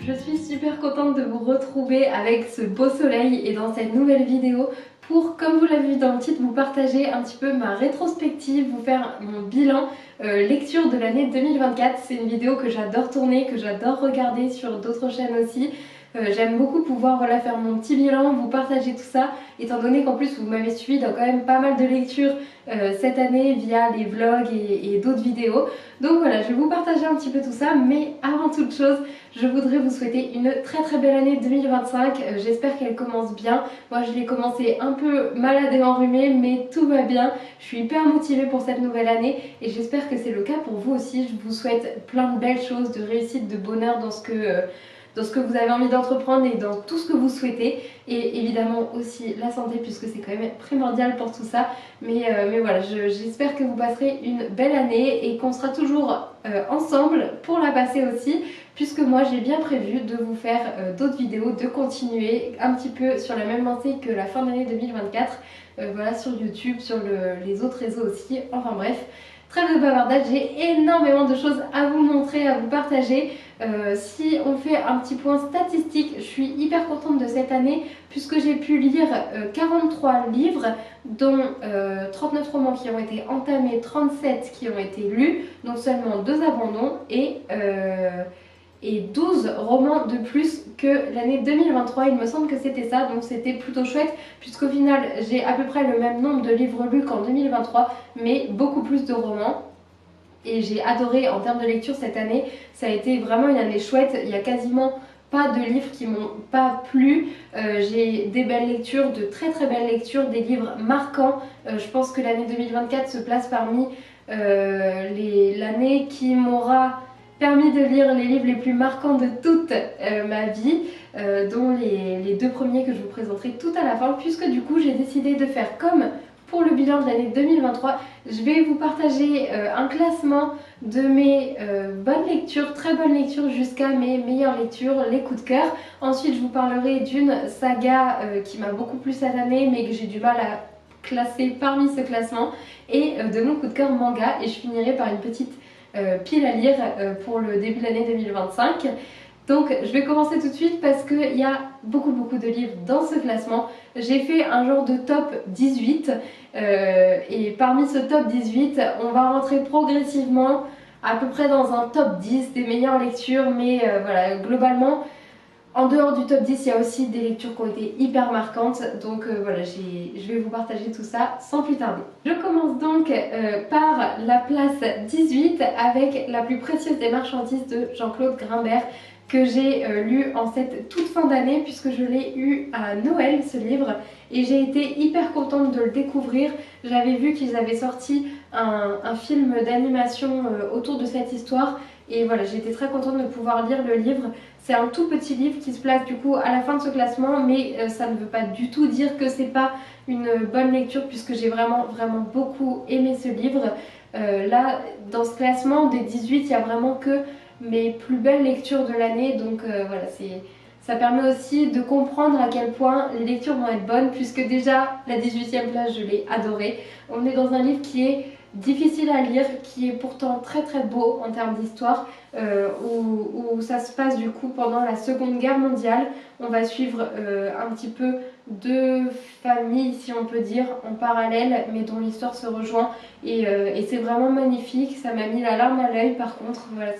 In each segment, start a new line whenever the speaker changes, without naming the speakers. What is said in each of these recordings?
Je suis super contente de vous retrouver avec ce beau soleil et dans cette nouvelle vidéo pour, comme vous l'avez vu dans le titre, vous partager un petit peu ma rétrospective, vous faire mon bilan lecture de l'année 2024. C'est une vidéo que j'adore tourner, que j'adore regarder sur d'autres chaînes aussi. J'aime beaucoup pouvoir faire mon petit bilan, vous partager tout ça, étant donné qu'en plus vous m'avez suivi dans quand même pas mal de lectures cette année via les vlogs et d'autres vidéos. Donc voilà, je vais vous partager un petit peu tout ça, mais avant toute chose, je voudrais vous souhaiter une très belle année 2025. J'espère qu'elle commence bien. Moi je l'ai commencé un peu malade et enrhumée, mais tout va bien. Je suis hyper motivée pour cette nouvelle année et j'espère que c'est le cas pour vous aussi. Je vous souhaite plein de belles choses, de réussite, de bonheur dans ce que vous avez envie d'entreprendre et dans tout ce que vous souhaitez, et évidemment aussi la santé puisque c'est quand même primordial pour tout ça. Mais voilà, j'espère que vous passerez une belle année et qu'on sera toujours ensemble pour la passer aussi, puisque moi j'ai bien prévu de vous faire d'autres vidéos, de continuer un petit peu sur la même lancée que la fin d'année 2024, voilà, sur YouTube, sur les autres réseaux aussi, enfin bref. Trêve de bavardage, j'ai énormément de choses à vous montrer, à vous partager. Si on fait un petit point statistique, je suis hyper contente de cette année puisque j'ai pu lire 43 livres, dont 39 romans qui ont été entamés, 37 qui ont été lus, donc seulement 2 abandons et 12 romans de plus que l'année 2023, il me semble que c'était ça, donc c'était plutôt chouette puisqu'au final j'ai à peu près le même nombre de livres lus qu'en 2023, mais beaucoup plus de romans. Et j'ai adoré en termes de lecture cette année, ça a été vraiment une année chouette, il y a quasiment pas de livres qui m'ont pas plu. J'ai des belles lectures, de très belles lectures, des livres marquants. Je pense que l'année 2024 se place parmi l'année qui m'aura permis de lire les livres les plus marquants de toute ma vie, dont les 2 premiers que je vous présenterai tout à la fin, puisque du coup j'ai décidé de faire comme pour le bilan de l'année 2023, je vais vous partager un classement de mes bonnes lectures, très bonnes lectures jusqu'à mes meilleures lectures, les coups de cœur. Ensuite, je vous parlerai d'une saga qui m'a beaucoup plu cette année, mais que j'ai du mal à classer parmi ce classement, et de mon coup de cœur manga. Et je finirai par une petite pile à lire pour le début de l'année 2025. Donc je vais commencer tout de suite parce qu'il y a beaucoup de livres dans ce classement. J'ai fait un genre de top 18 et parmi ce top 18, on va rentrer progressivement à peu près dans un top 10 des meilleures lectures, mais voilà, globalement, en dehors du top 10, il y a aussi des lectures qui ont été hyper marquantes, donc voilà, je vais vous partager tout ça sans plus tarder. Je commence donc par la place 18 avec La plus précieuse des marchandises de Jean-Claude Grimbert, que j'ai lu en cette toute fin d'année puisque je l'ai eu à Noël ce livre, et j'ai été hyper contente de le découvrir. J'avais vu qu'ils avaient sorti un film d'animation autour de cette histoire, et voilà, j'étais très contente de pouvoir lire le livre. C'est un tout petit livre qui se place du coup à la fin de ce classement, mais ça ne veut pas du tout dire que c'est pas une bonne lecture puisque j'ai vraiment beaucoup aimé ce livre. Là, dans ce classement des 18, il y a vraiment que mes plus belles lectures de l'année, donc voilà, ça permet aussi de comprendre à quel point les lectures vont être bonnes, puisque déjà la 18e place je l'ai adorée. On est dans un livre qui est difficile à lire, qui est pourtant très beau en termes d'histoire, où ça se passe du coup pendant la Seconde Guerre mondiale. On va suivre un petit peu 2 familles, si on peut dire, en parallèle, mais dont l'histoire se rejoint, et c'est vraiment magnifique. Ça m'a mis la larme à l'œil par contre, voilà,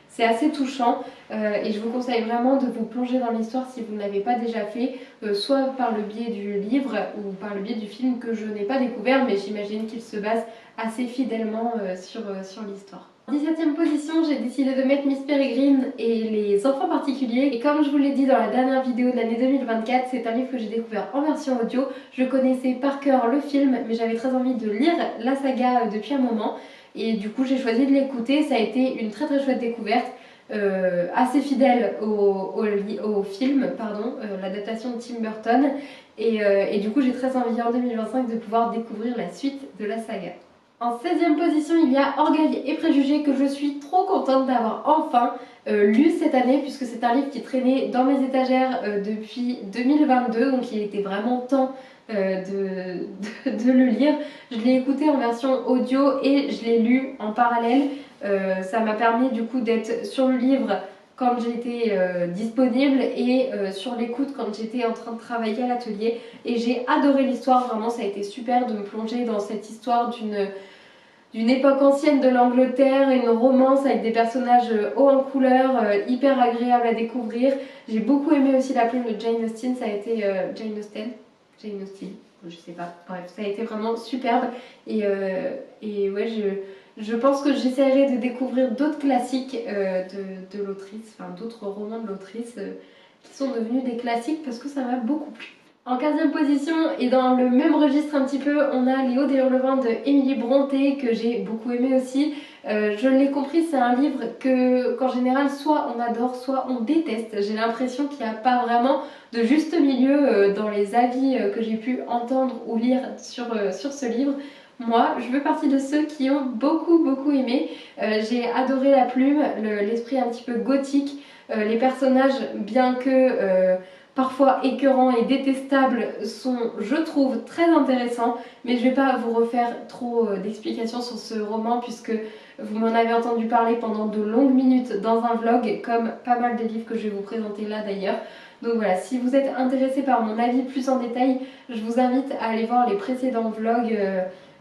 c'est assez touchant, et je vous conseille vraiment de vous plonger dans l'histoire si vous ne l'avez pas déjà fait, soit par le biais du livre ou par le biais du film que je n'ai pas découvert, mais j'imagine qu'il se base assez fidèlement sur l'histoire. En 17e position, j'ai décidé de mettre Miss Peregrine et les enfants particuliers, et comme je vous l'ai dit dans la dernière vidéo de l'année 2024, c'est un livre que j'ai découvert en version audio. Je connaissais par cœur le film, mais j'avais très envie de lire la saga depuis un moment, et du coup j'ai choisi de l'écouter. Ça a été une très chouette découverte, assez fidèle au film, l'adaptation de Tim Burton, et du coup j'ai très envie en 2025 de pouvoir découvrir la suite de la saga. En 16e position, il y a Orgueil et Préjugés, que je suis trop contente d'avoir enfin lu cette année, puisque c'est un livre qui traînait dans mes étagères depuis 2022, donc il était vraiment temps de le lire. Je l'ai écouté en version audio et je l'ai lu en parallèle. Ça m'a permis du coup d'être sur le livre quand j'étais disponible et sur l'écoute quand j'étais en train de travailler à l'atelier. Et j'ai adoré l'histoire, vraiment ça a été super de me plonger dans cette histoire d'une époque ancienne de l'Angleterre, une romance avec des personnages hauts en couleur, hyper agréable à découvrir. J'ai beaucoup aimé aussi la plume de Jane Austen, ça a été Jane Austen, je sais pas, bref, ça a été vraiment superbe. Et ouais, je pense que j'essaierai de découvrir d'autres classiques de l'autrice, enfin d'autres romans de l'autrice qui sont devenus des classiques parce que ça m'a beaucoup plu. En 15e position, et dans le même registre un petit peu, on a Les Hauts des Hurlevents de Émilie Brontë, que j'ai beaucoup aimé aussi. Je l'ai compris, c'est un livre qu'en général, soit on adore, soit on déteste. J'ai l'impression qu'il n'y a pas vraiment de juste milieu dans les avis que j'ai pu entendre ou lire sur ce livre. Moi, je fais partie de ceux qui ont beaucoup aimé. J'ai adoré la plume, l'esprit un petit peu gothique, les personnages, bien que parfois écœurants et détestables, sont, je trouve, très intéressants. Mais je ne vais pas vous refaire trop d'explications sur ce roman puisque vous m'en avez entendu parler pendant de longues minutes dans un vlog, comme pas mal des livres que je vais vous présenter là d'ailleurs. Donc voilà, si vous êtes intéressé par mon avis plus en détail, je vous invite à aller voir les précédents vlogs.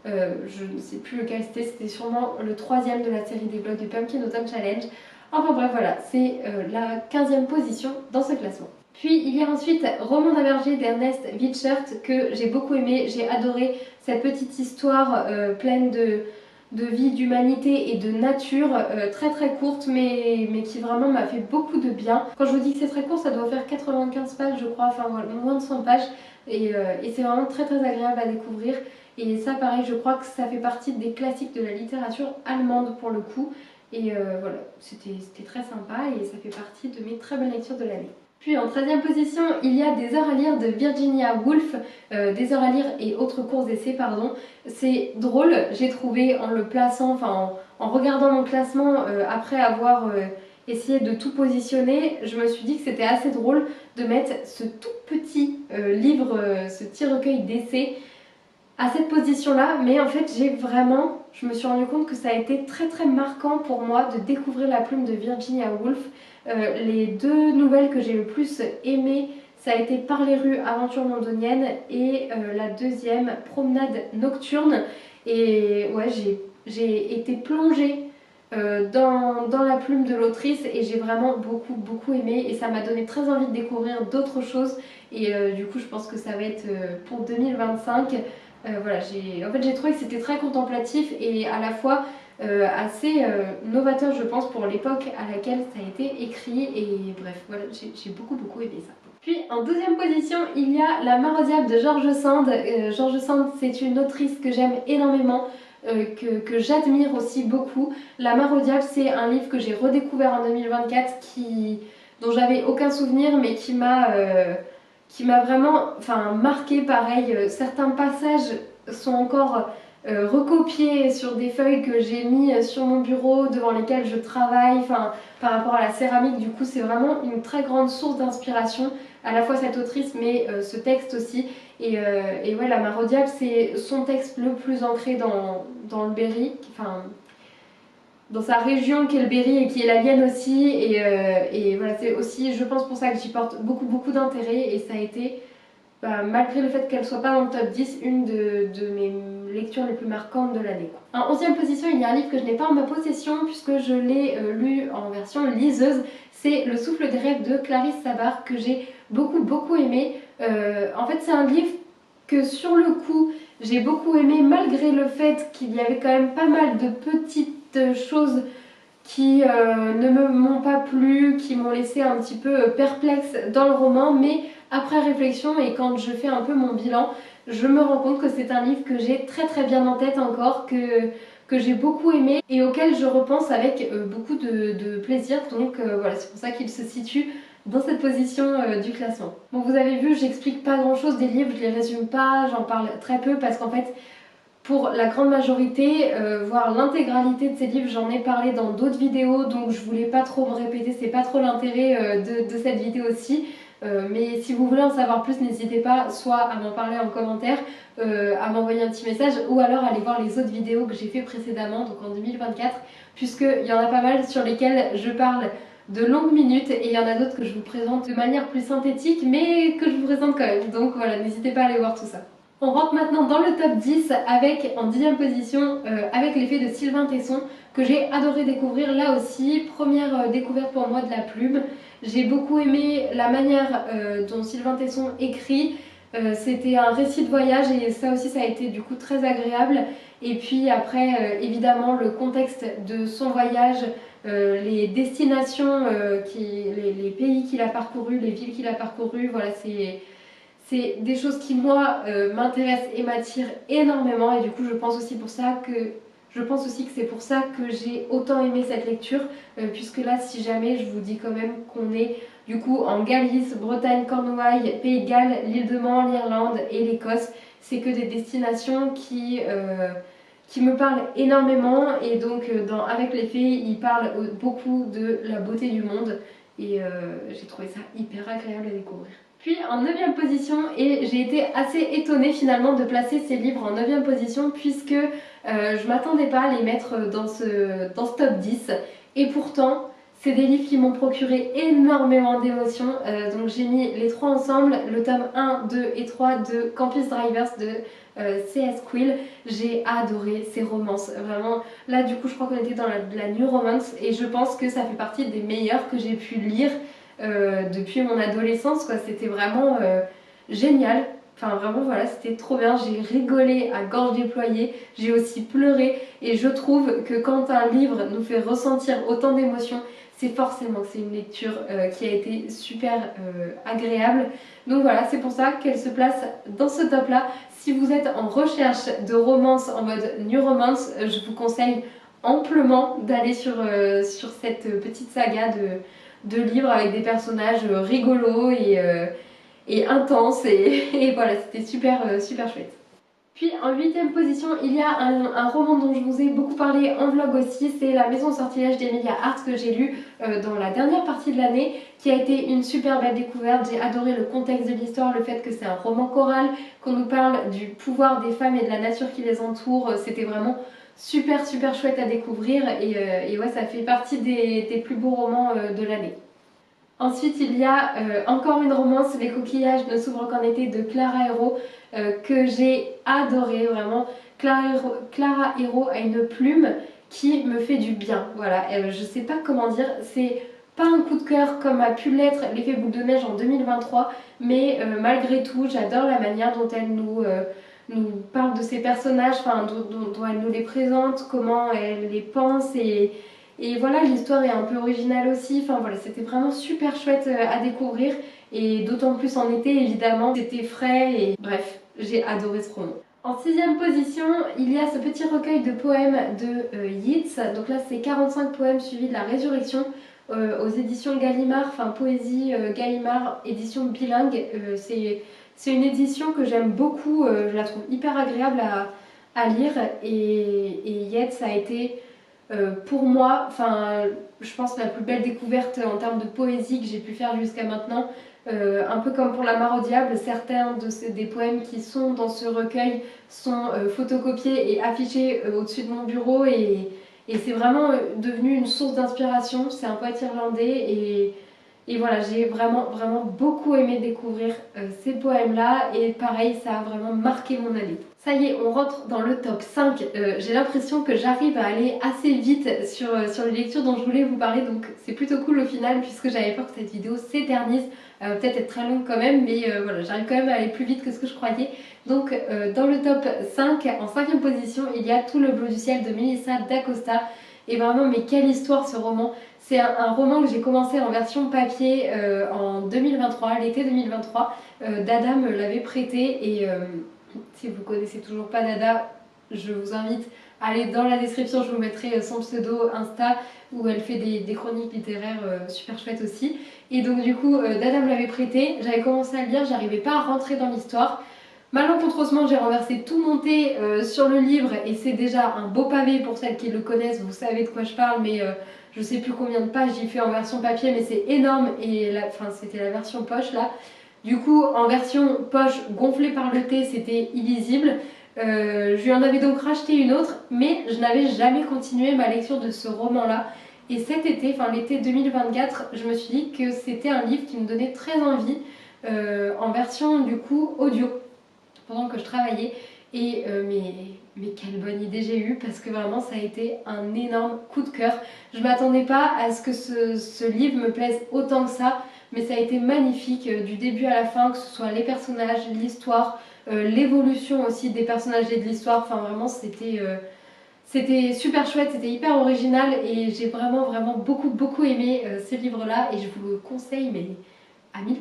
Je ne sais plus lequel c'était sûrement le 3e de la série des vlogs du Pumpkin Autumn Challenge. Enfin bref, voilà, c'est la 15e position dans ce classement. Puis il y a ensuite Roman d'un berger d'Ernest Wiechert que j'ai beaucoup aimé. J'ai adoré cette petite histoire pleine de vie, d'humanité et de nature, très courte mais qui vraiment m'a fait beaucoup de bien. Quand je vous dis que c'est très court, ça doit faire 95 pages je crois, enfin moins de 100 pages et c'est vraiment très agréable à découvrir. Et ça pareil, je crois que ça fait partie des classiques de la littérature allemande pour le coup. Et voilà, c'était très sympa et ça fait partie de mes très bonnes lectures de l'année. Puis en 13e position, il y a Des heures à lire de Virginia Woolf, Des heures à lire et autres courses d'essai, pardon. C'est drôle, j'ai trouvé en le plaçant, enfin en regardant mon classement après avoir essayé de tout positionner, je me suis dit que c'était assez drôle de mettre ce tout petit livre, ce petit recueil d'essais à cette position-là, mais en fait je me suis rendu compte que ça a été très marquant pour moi de découvrir la plume de Virginia Woolf. Les deux nouvelles que j'ai le plus aimées, ça a été Par les rues, Aventures londoniennes et la deuxième, Promenade nocturne. Et ouais, j'ai été plongée dans la plume de l'autrice et j'ai vraiment beaucoup aimé et ça m'a donné très envie de découvrir d'autres choses et du coup je pense que ça va être pour 2025. Voilà, en fait j'ai trouvé que c'était très contemplatif et à la fois assez novateur je pense pour l'époque à laquelle ça a été écrit et bref voilà, j'ai beaucoup aimé ça. Puis en 12e position il y a La Mare au diable de George Sand. George Sand c'est une autrice que j'aime énormément, que j'admire aussi beaucoup. La Mare au diable c'est un livre que j'ai redécouvert en 2024 dont j'avais aucun souvenir mais qui m'a vraiment marqué pareil. Certains passages sont encore recopiés sur des feuilles que j'ai mis sur mon bureau devant lesquelles je travaille, par rapport à la céramique. Du coup c'est vraiment une très grande source d'inspiration, à la fois cette autrice mais ce texte aussi. Et ouais, La Mare au diable c'est son texte le plus ancré dans le Berry, dans sa région qui est le Berry et qui est la mienne aussi et voilà, c'est aussi je pense pour ça que j'y porte beaucoup d'intérêt et ça a été malgré le fait qu'elle soit pas dans le top 10 une de mes lectures les plus marquantes de l'année. En 11e position il y a un livre que je n'ai pas en ma possession puisque je l'ai lu en version liseuse, c'est Le souffle des rêves de Clarisse Sabar que j'ai beaucoup aimé. En fait c'est un livre que sur le coup j'ai beaucoup aimé malgré le fait qu'il y avait quand même pas mal de petites choses qui ne m'ont pas plu, qui m'ont laissé un petit peu perplexe dans le roman, mais après réflexion et quand je fais un peu mon bilan, je me rends compte que c'est un livre que j'ai très bien en tête encore, que j'ai beaucoup aimé et auquel je repense avec beaucoup de plaisir, donc voilà, c'est pour ça qu'il se situe dans cette position du classement. Bon, vous avez vu, j'explique pas grand chose des livres, je les résume pas, j'en parle très peu parce qu'en fait pour la grande majorité, voire l'intégralité de ces livres, j'en ai parlé dans d'autres vidéos, donc je voulais pas trop me répéter, c'est pas trop l'intérêt de cette vidéo aussi. Mais si vous voulez en savoir plus, n'hésitez pas soit à m'en parler en commentaire, à m'envoyer un petit message, ou alors aller voir les autres vidéos que j'ai fait précédemment, donc en 2024, puisqu'il y en a pas mal sur lesquelles je parle de longues minutes et il y en a d'autres que je vous présente de manière plus synthétique mais que je vous présente quand même. Donc voilà, n'hésitez pas à aller voir tout ça. On rentre maintenant dans le top 10 avec en 10e position avec l'effet de Sylvain Tesson que j'ai adoré découvrir là aussi. Première découverte pour moi de la plume. J'ai beaucoup aimé la manière dont Sylvain Tesson écrit. C'était un récit de voyage et ça aussi ça a été du coup très agréable. Et puis après évidemment le contexte de son voyage, les destinations, les pays qu'il a parcourus, les villes qu'il a parcourues, voilà c'est des choses qui moi m'intéressent et m'attirent énormément et du coup je pense aussi que c'est pour ça que j'ai autant aimé cette lecture puisque là si jamais je vous dis quand même qu'on est du coup en Galice, Bretagne, Cornouailles, Pays de Galles, l'île de Man, l'Irlande et l'Écosse, c'est que des destinations qui me parlent énormément et donc avec les fées il parle beaucoup de la beauté du monde et j'ai trouvé ça hyper agréable à découvrir. Puis en 9e position, et j'ai été assez étonnée finalement de placer ces livres en 9e position puisque je m'attendais pas à les mettre dans ce top 10 et pourtant c'est des livres qui m'ont procuré énormément d'émotions, donc j'ai mis les trois ensemble, le tome 1, 2 et 3 de Campus Drivers de C.S. Quill. J'ai adoré ces romances, vraiment. Là du coup je crois qu'on était dans la New Romance et je pense que ça fait partie des meilleures que j'ai pu lire depuis mon adolescence, quoi. C'était vraiment génial. Enfin vraiment voilà, c'était trop bien, j'ai rigolé à gorge déployée, j'ai aussi pleuré et je trouve que quand un livre nous fait ressentir autant d'émotions, c'est forcément que c'est une lecture qui a été super agréable. Donc voilà, c'est pour ça qu'elle se place dans ce top là. Si vous êtes en recherche de romance en mode New Romance, je vous conseille amplement d'aller sur cette petite saga de livres avec des personnages rigolos et intenses et voilà, c'était super chouette. Puis en 8e position, il y a un roman dont je vous ai beaucoup parlé en vlog aussi, c'est La Maison au sortilège d'Emilia Hart que j'ai lu dans la dernière partie de l'année, qui a été une super belle découverte. J'ai adoré le contexte de l'histoire, le fait que c'est un roman choral, qu'on nous parle du pouvoir des femmes et de la nature qui les entoure, c'était vraiment super chouette à découvrir et ouais, ça fait partie des plus beaux romans de l'année. Ensuite, il y a encore une romance, Les coquillages ne s'ouvrent qu'en été de Clara Hérault, que j'ai adoré vraiment. Clara Hérault a une plume qui me fait du bien. Voilà, je sais pas comment dire, c'est pas un coup de cœur comme a pu l'être L'effet boule de neige en 2023, mais malgré tout, j'adore la manière dont elle nous parle de ses personnages, enfin dont elle nous les présente, comment elle les pense et voilà, l'histoire est un peu originale aussi, enfin voilà, c'était vraiment super chouette à découvrir et d'autant plus en été évidemment, c'était frais et bref, j'ai adoré ce roman. En 6e position, il y a ce petit recueil de poèmes de Yeats, donc là c'est 45 poèmes suivis de la résurrection aux éditions Gallimard, enfin Poésie Gallimard, édition bilingue, c'est une édition que j'aime beaucoup, je la trouve hyper agréable à lire et Yeats a été pour moi, enfin, je pense la plus belle découverte en termes de poésie que j'ai pu faire jusqu'à maintenant. Un peu comme pour La Mare au diable, certains des poèmes qui sont dans ce recueil sont photocopiés et affichés au-dessus de mon bureau et c'est vraiment devenu une source d'inspiration. C'est un poète irlandais et voilà, j'ai vraiment beaucoup aimé découvrir ces poèmes-là et pareil, ça a vraiment marqué mon année. Ça y est, on rentre dans le top 5. J'ai l'impression que j'arrive à aller assez vite sur les lectures dont je voulais vous parler, donc c'est plutôt cool au final puisque j'avais peur que cette vidéo s'éternise. Peut-être être très longue quand même, mais voilà, j'arrive quand même à aller plus vite que ce que je croyais. Donc dans le top 5, en 5e position, il y a Tout le bleu du ciel de Melissa d'Acosta. Et vraiment, mais quelle histoire ce roman! C'est un roman que j'ai commencé en version papier en 2023, l'été 2023. Dada me l'avait prêté et si vous connaissez toujours pas Dada, je vous invite à aller dans la description, je vous mettrai son pseudo Insta où elle fait des chroniques littéraires super chouettes aussi. Et donc du coup, Dada me l'avait prêté, j'avais commencé à le lire, j'arrivais pas à rentrer dans l'histoire. Malencontreusement, j'ai renversé tout mon thé sur le livre et c'est déjà un beau pavé pour celles qui le connaissent, vous savez de quoi je parle, mais je sais plus combien de pages j'ai fait en version papier, mais c'est énorme et c'était la version poche là. Du coup, en version poche gonflée par le thé, c'était illisible. Je lui en avais donc racheté une autre, mais je n'avais jamais continué ma lecture de ce roman-là. Et cet été, enfin l'été 2024, je me suis dit que c'était un livre qui me donnait très envie en version du coup audio pendant que je travaillais. Et mais quelle bonne idée j'ai eue parce que vraiment ça a été un énorme coup de cœur. Je m'attendais pas à ce que ce livre me plaise autant que ça, mais ça a été magnifique du début à la fin, que ce soit les personnages, l'histoire, l'évolution aussi des personnages et de l'histoire. Enfin vraiment c'était super chouette, c'était hyper original et j'ai vraiment beaucoup aimé ce livre-là et je vous le conseille mais à 1000%.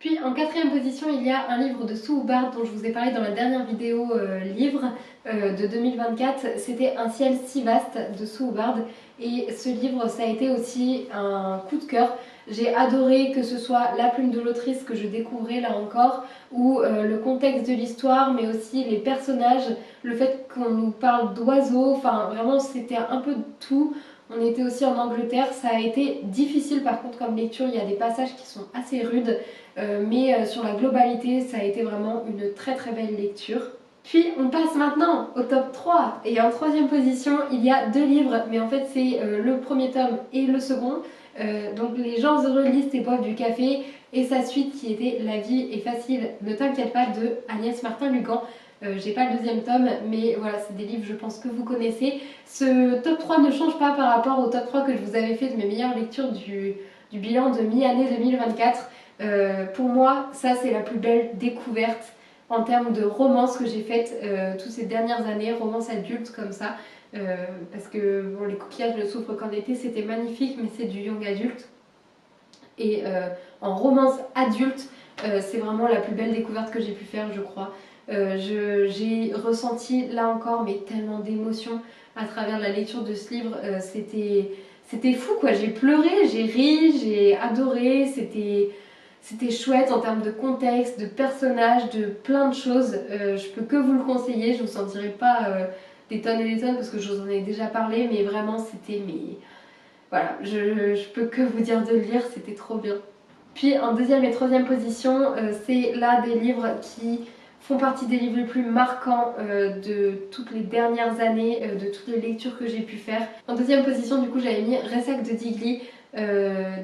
Puis en quatrième position, il y a un livre de Sue Hubbard dont je vous ai parlé dans la dernière vidéo livre de 2024. C'était Un ciel si vaste de Sue Hubbard et ce livre, ça a été aussi un coup de cœur. J'ai adoré que ce soit la plume de l'autrice que je découvrais là encore, ou le contexte de l'histoire, mais aussi les personnages, le fait qu'on nous parle d'oiseaux, enfin vraiment c'était un peu de tout. On était aussi en Angleterre, ça a été difficile par contre comme lecture, il y a des passages qui sont assez rudes, mais sur la globalité, ça a été vraiment une très belle lecture. Puis on passe maintenant au top 3 et en troisième position il y a deux livres mais en fait c'est le premier tome et le second. Donc Les gens heureux lisent et boivent du café et sa suite qui était La vie est facile, ne t'inquiète pas de Agnès Martin-Lugan. J'ai pas le deuxième tome mais voilà c'est des livres je pense que vous connaissez. Ce top 3 ne change pas par rapport au top 3 que je vous avais fait de mes meilleures lectures du bilan de mi-année 2024. Pour moi ça c'est la plus belle découverte en termes de romance que j'ai faite toutes ces dernières années, romance adulte comme ça. Parce que bon, Les coquillages ne souffrent qu'en été, c'était magnifique, mais c'est du young adulte. Et en romance adulte, c'est vraiment la plus belle découverte que j'ai pu faire, je crois. J'ai ressenti là encore mais tellement d'émotions à travers la lecture de ce livre. C'était fou quoi, j'ai pleuré, j'ai ri, j'ai adoré, c'était chouette en termes de contexte, de personnages, de plein de choses. Je peux que vous le conseiller, je vous sentirai pas des tonnes et des tonnes parce que je vous en ai déjà parlé, mais vraiment c'était... Voilà, je peux que vous dire de le lire, c'était trop bien. Puis en deuxième et troisième position, c'est là des livres qui font partie des livres les plus marquants de toutes les dernières années, de toutes les lectures que j'ai pu faire. En deuxième position, du coup, j'avais mis Ressac de Digli.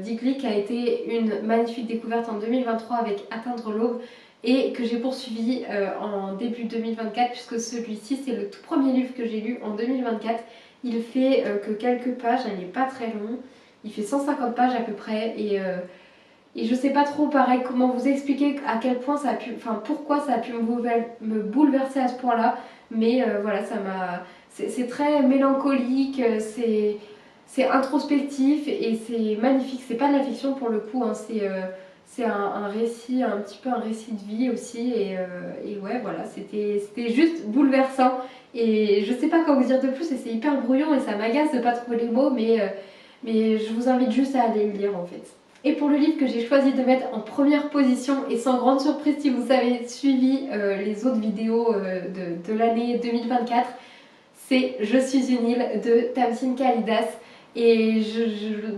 Digli qui a été une magnifique découverte en 2023 avec Atteindre l'aube et que j'ai poursuivi en début 2024 puisque celui-ci c'est le tout premier livre que j'ai lu en 2024. Il fait que quelques pages, il n'est pas très long, il fait 150 pages à peu près et je sais pas trop pareil comment vous expliquer à quel point ça a pu, enfin pourquoi ça a pu me bouleverser à ce point là, mais voilà ça m'a, c'est très mélancolique, c'est introspectif et c'est magnifique, c'est pas de la fiction pour le coup, hein, c'est un récit, un petit peu un récit de vie aussi et ouais voilà c'était juste bouleversant et je sais pas quoi vous dire de plus et c'est hyper brouillon et ça m'agace de pas trouver les mots mais je vous invite juste à aller le lire en fait. Et pour le livre que j'ai choisi de mettre en première position, et sans grande surprise si vous avez suivi les autres vidéos de l'année 2024, c'est Je suis une île de Tamsyn Kalidas. Et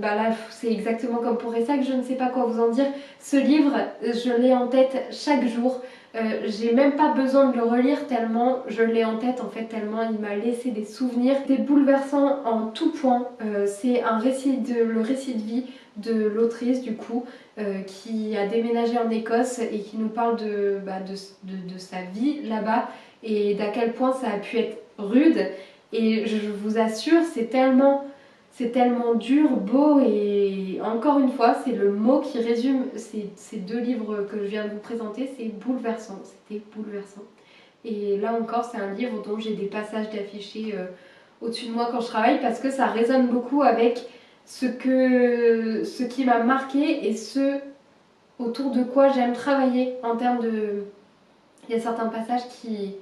bah là, c'est exactement comme pour Ressac, je ne sais pas quoi vous en dire. Ce livre, je l'ai en tête chaque jour. J'ai même pas besoin de le relire tellement je l'ai en tête en fait, tellement il m'a laissé des souvenirs. C'est bouleversant en tout point. C'est le récit de vie de l'autrice du coup qui a déménagé en Écosse et qui nous parle de sa vie là-bas et d'à quel point ça a pu être rude. Et je vous assure, c'est tellement dur, beau et encore une fois, c'est le mot qui résume ces deux livres que je viens de vous présenter, c'est bouleversant, c'était bouleversant. Et là encore, c'est un livre dont j'ai des passages d'affichés au-dessus de moi quand je travaille parce que ça résonne beaucoup avec ce qui m'a marqué et ce autour de quoi j'aime travailler en termes de... Il y a certains passages qui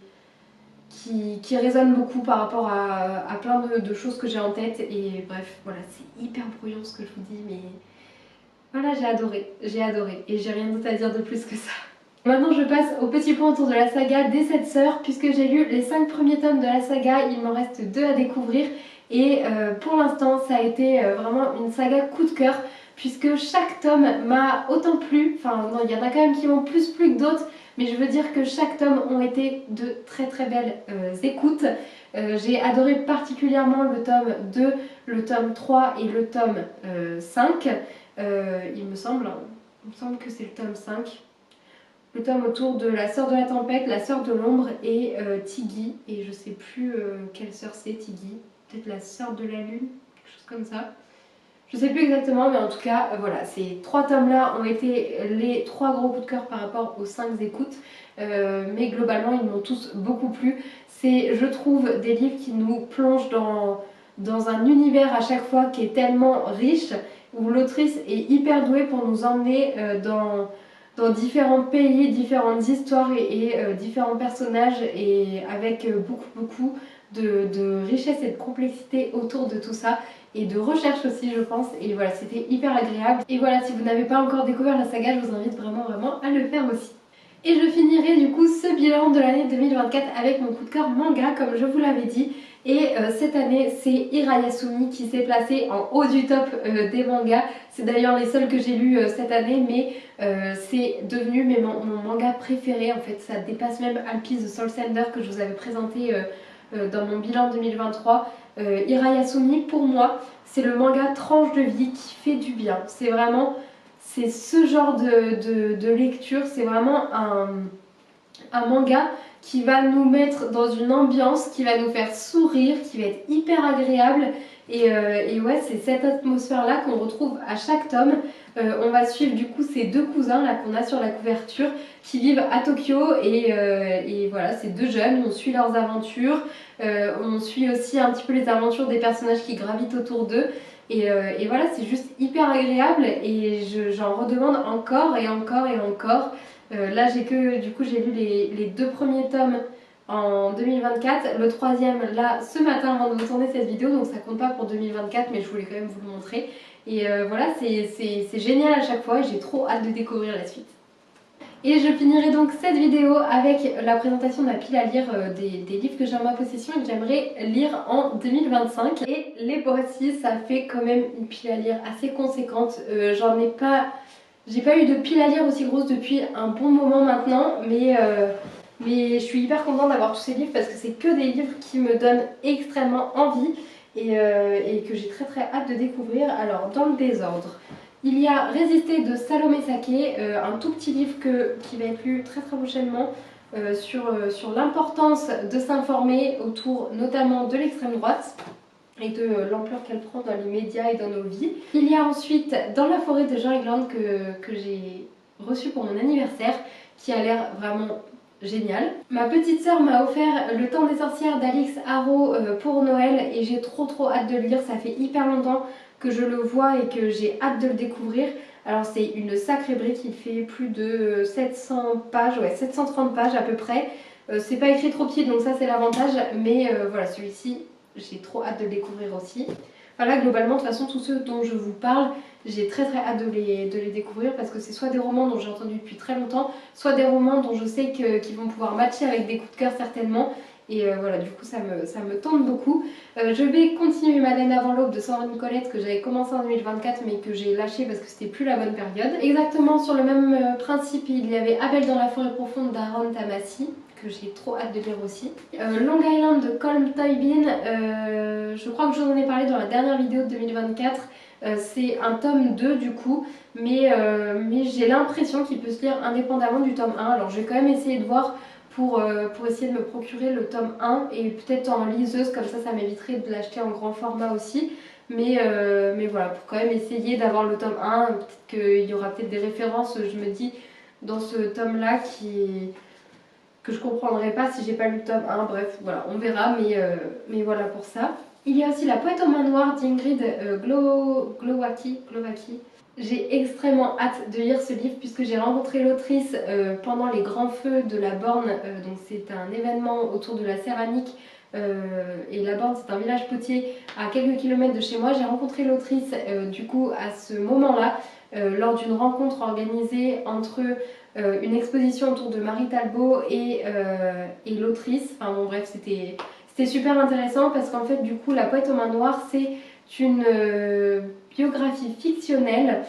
résonnent beaucoup par rapport à plein de choses que j'ai en tête et bref, voilà, c'est hyper brouillon ce que je vous dis mais voilà, j'ai adoré et j'ai rien d'autre à dire de plus que ça. Maintenant je passe au petit point autour de la saga des 7 sœurs puisque j'ai lu les 5 premiers tomes de la saga, il m'en reste 2 à découvrir et pour l'instant ça a été vraiment une saga coup de cœur puisque chaque tome m'a autant plu, enfin non il y en a quand même qui m'ont plus plu que d'autres mais je veux dire que chaque tome ont été de très belles écoutes. J'ai adoré particulièrement le tome 2, le tome 3 et le tome 5. Il me semble que c'est le tome 5. Le tome autour de la sœur de la tempête, la sœur de l'ombre et Tiggy. Et je sais plus quelle sœur c'est, Tiggy. Peut-être la sœur de la lune, quelque chose comme ça. Je sais plus exactement, mais en tout cas, voilà, ces 3 tomes-là ont été les 3 gros coups de cœur par rapport aux 5 écoutes. Mais globalement, ils m'ont tous beaucoup plu. C'est, je trouve, des livres qui nous plongent dans un univers à chaque fois qui est tellement riche, où l'autrice est hyper douée pour nous emmener dans différents pays, différentes histoires et différents personnages, et avec beaucoup de richesse et de complexité autour de tout ça, et de recherche aussi, je pense. Et voilà, c'était hyper agréable. Et voilà, si vous n'avez pas encore découvert la saga, je vous invite vraiment à le faire aussi. Et je finirai du coup ce bilan de l'année 2024 avec mon coup de cœur manga, comme je vous l'avais dit. Et cette année, c'est Hirayasumi qui s'est placé en haut du top des mangas. C'est d'ailleurs les seuls que j'ai lus cette année, mais c'est devenu mon manga préféré. En fait, ça dépasse même Alpi's The Soul Sender que je vous avais présenté dans mon bilan 2023. Hirayasumi, pour moi, c'est le manga tranche de vie qui fait du bien. C'est vraiment... C'est ce genre de lecture, c'est vraiment un manga qui va nous mettre dans une ambiance, qui va nous faire sourire, qui va être hyper agréable. Et ouais, c'est cette atmosphère-là qu'on retrouve à chaque tome. On va suivre du coup ces 2 cousins là qu'on a sur la couverture qui vivent à Tokyo, et voilà, ces 2 jeunes, on suit leurs aventures. On suit aussi un petit peu les aventures des personnages qui gravitent autour d'eux. Et voilà, c'est juste hyper agréable, et j'en redemande encore et encore et encore. Là, j'ai lu les 2 premiers tomes en 2024, le 3e là ce matin avant de vous tourner cette vidéo, donc ça compte pas pour 2024, mais je voulais quand même vous le montrer. Et voilà, c'est génial à chaque fois, et j'ai trop hâte de découvrir la suite. Et je finirai donc cette vidéo avec la présentation de ma pile à lire des livres que j'ai en ma possession et que j'aimerais lire en 2025. Et les voici, ça fait quand même une pile à lire assez conséquente. J'ai pas eu de pile à lire aussi grosse depuis un bon moment maintenant, mais je suis hyper contente d'avoir tous ces livres parce que c'est que des livres qui me donnent extrêmement envie, et que j'ai très hâte de découvrir. Alors, dans le désordre, il y a Résister de Salomé Saké, un tout petit livre qui va être lu très prochainement sur l'importance de s'informer autour notamment de l'extrême droite et de l'ampleur qu'elle prend dans les médias et dans nos vies. Il y a ensuite Dans la forêt de Jean Egland que j'ai reçu pour mon anniversaire, qui a l'air vraiment génial. Ma petite sœur m'a offert Le Temps des sorcières d'Alix Harrow pour Noël, et j'ai trop hâte de le lire. Ça fait hyper longtemps que je le vois et que j'ai hâte de le découvrir. Alors c'est une sacrée brique, il fait plus de 700 pages, ouais 730 pages à peu près. C'est pas écrit trop petit, donc ça c'est l'avantage, mais voilà, celui-ci j'ai trop hâte de le découvrir aussi. Voilà, globalement de toute façon tous ceux dont je vous parle, j'ai très hâte de les découvrir, parce que c'est soit des romans dont j'ai entendu depuis très longtemps, soit des romans dont je sais qu'ils vont pouvoir matcher avec des coups de cœur certainement. Et voilà, du coup ça me tente beaucoup. Je vais continuer Madeleine avant l'aube de Sandrine Colette, que j'avais commencé en 2024 mais que j'ai lâché parce que c'était plus la bonne période. Exactement sur le même principe, il y avait Abel dans la forêt profonde d'Aaron Tamassi, que j'ai trop hâte de lire aussi. Long Island de Colm Toybin, je crois que je vous en ai parlé dans la dernière vidéo de 2024. C'est un tome 2 du coup, mais j'ai l'impression qu'il peut se lire indépendamment du tome 1. Alors je vais quand même essayer de voir pour essayer de me procurer le tome 1, et peut-être en liseuse, comme ça m'éviterait de l'acheter en grand format aussi. Mais voilà, pour quand même essayer d'avoir le tome 1, peut-être qu'il y aura peut-être des références, je me dis, dans ce tome là que je comprendrai pas si j'ai pas lu le tome 1. Bref, voilà, on verra, mais voilà pour ça. Il y a aussi La poète aux mains noires d'Ingrid Glowacki. J'ai extrêmement hâte de lire ce livre puisque j'ai rencontré l'autrice pendant les grands feux de la Borne. Donc c'est un événement autour de la céramique, et la Borne c'est un village potier à quelques kilomètres de chez moi. J'ai rencontré l'autrice du coup à ce moment-là, lors d'une rencontre organisée entre une exposition autour de Marie Talbot et l'autrice. Enfin bon bref, c'était super intéressant parce qu'en fait du coup La poète aux mains noires c'est une biographie fictionnelle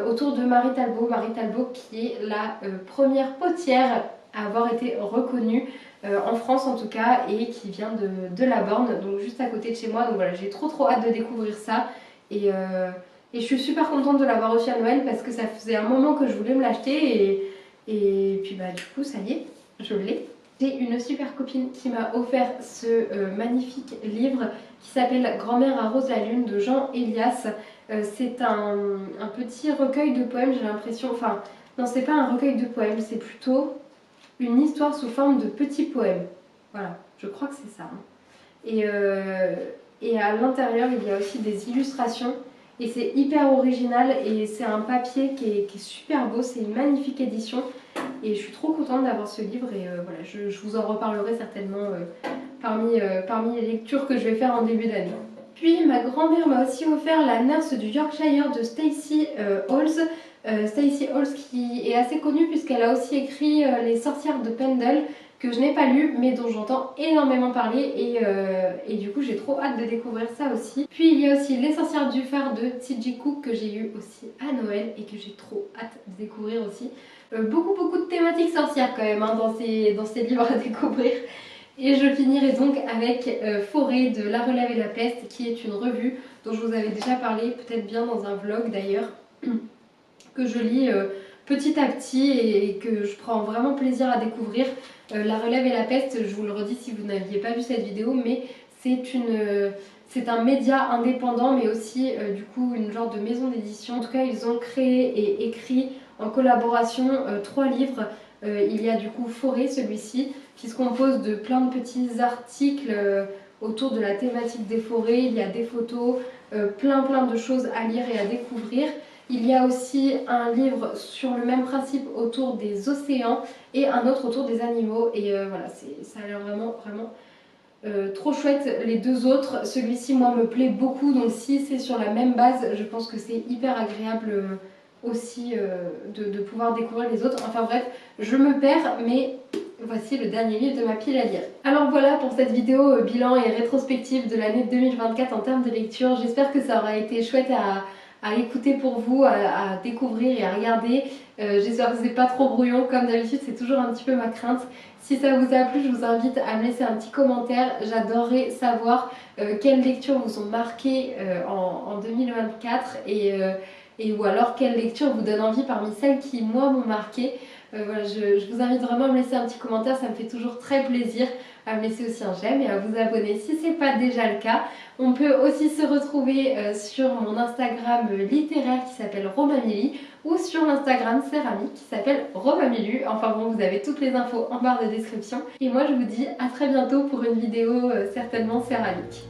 autour de Marie Talbot. Marie Talbot qui est la première potière à avoir été reconnu en France en tout cas, et qui vient de la Borne, donc juste à côté de chez moi. Donc voilà, j'ai trop hâte de découvrir ça, et je suis super contente de l'avoir reçu à Noël parce que ça faisait un moment que je voulais me l'acheter, et puis bah du coup ça y est, je l'ai. J'ai une super copine qui m'a offert ce magnifique livre qui s'appelle Grand-mère arrose la lune de Jean Elias. C'est un petit recueil de poèmes, j'ai l'impression, enfin non, c'est pas un recueil de poèmes, c'est plutôt une histoire sous forme de petits poèmes. Voilà, je crois que c'est ça. Hein. Et à l'intérieur, il y a aussi des illustrations. Et c'est hyper original, et c'est un papier qui est super beau, c'est une magnifique édition. Et je suis trop contente d'avoir ce livre, et voilà, je vous en reparlerai certainement parmi les lectures que je vais faire en début d'année. Puis ma grand-mère m'a aussi offert La Nurse du Yorkshire de Stacey Halls. Stacey Halls qui est assez connue puisqu'elle a aussi écrit Les Sorcières de Pendle, que je n'ai pas lu mais dont j'entends énormément parler, et du coup j'ai trop hâte de découvrir ça aussi. Puis il y a aussi Les Sorcières du phare de T.J. Cook que j'ai eu aussi à Noël et que j'ai trop hâte de découvrir aussi. Beaucoup de thématiques sorcières quand même hein, dans ces livres à découvrir. Et je finirai donc avec Forêt de La Relève et la Peste, qui est une revue dont je vous avais déjà parlé, peut-être bien dans un vlog d'ailleurs, que je lis petit à petit et que je prends vraiment plaisir à découvrir. La Relève et la Peste, je vous le redis si vous n'aviez pas vu cette vidéo, mais c'est un média indépendant, mais aussi du coup une genre de maison d'édition. En tout cas, ils ont créé et écrit en collaboration 3 livres. Il y a du coup Forêt, celui-ci, qui se compose de plein de petits articles autour de la thématique des forêts. Il y a des photos, plein de choses à lire et à découvrir. Il y a aussi un livre sur le même principe autour des océans et un autre autour des animaux. Et voilà, ça a l'air vraiment trop chouette les deux autres. Celui-ci, moi, me plaît beaucoup. Donc si c'est sur la même base, je pense que c'est hyper agréable aussi de pouvoir découvrir les autres. Enfin bref, je me perds, mais voici le dernier livre de ma pile à lire. Alors voilà pour cette vidéo bilan et rétrospective de l'année 2024 en termes de lecture. J'espère que ça aura été chouette à écouter pour vous, à découvrir et à regarder. J'espère que c'est pas trop brouillon, comme d'habitude c'est toujours un petit peu ma crainte. Si ça vous a plu, je vous invite à me laisser un petit commentaire. J'adorerais savoir quelles lectures vous ont marqué en 2024, ou alors quelle lecture vous donne envie parmi celles qui moi m'ont marqué. Voilà, je vous invite vraiment à me laisser un petit commentaire, ça me fait toujours très plaisir, à me laisser aussi un j'aime et à vous abonner si ce n'est pas déjà le cas. On peut aussi se retrouver sur mon Instagram littéraire qui s'appelle Romamily, ou sur l'Instagram céramique qui s'appelle Romamilu. Enfin bon, vous avez toutes les infos en barre de description. Et moi je vous dis à très bientôt pour une vidéo certainement céramique.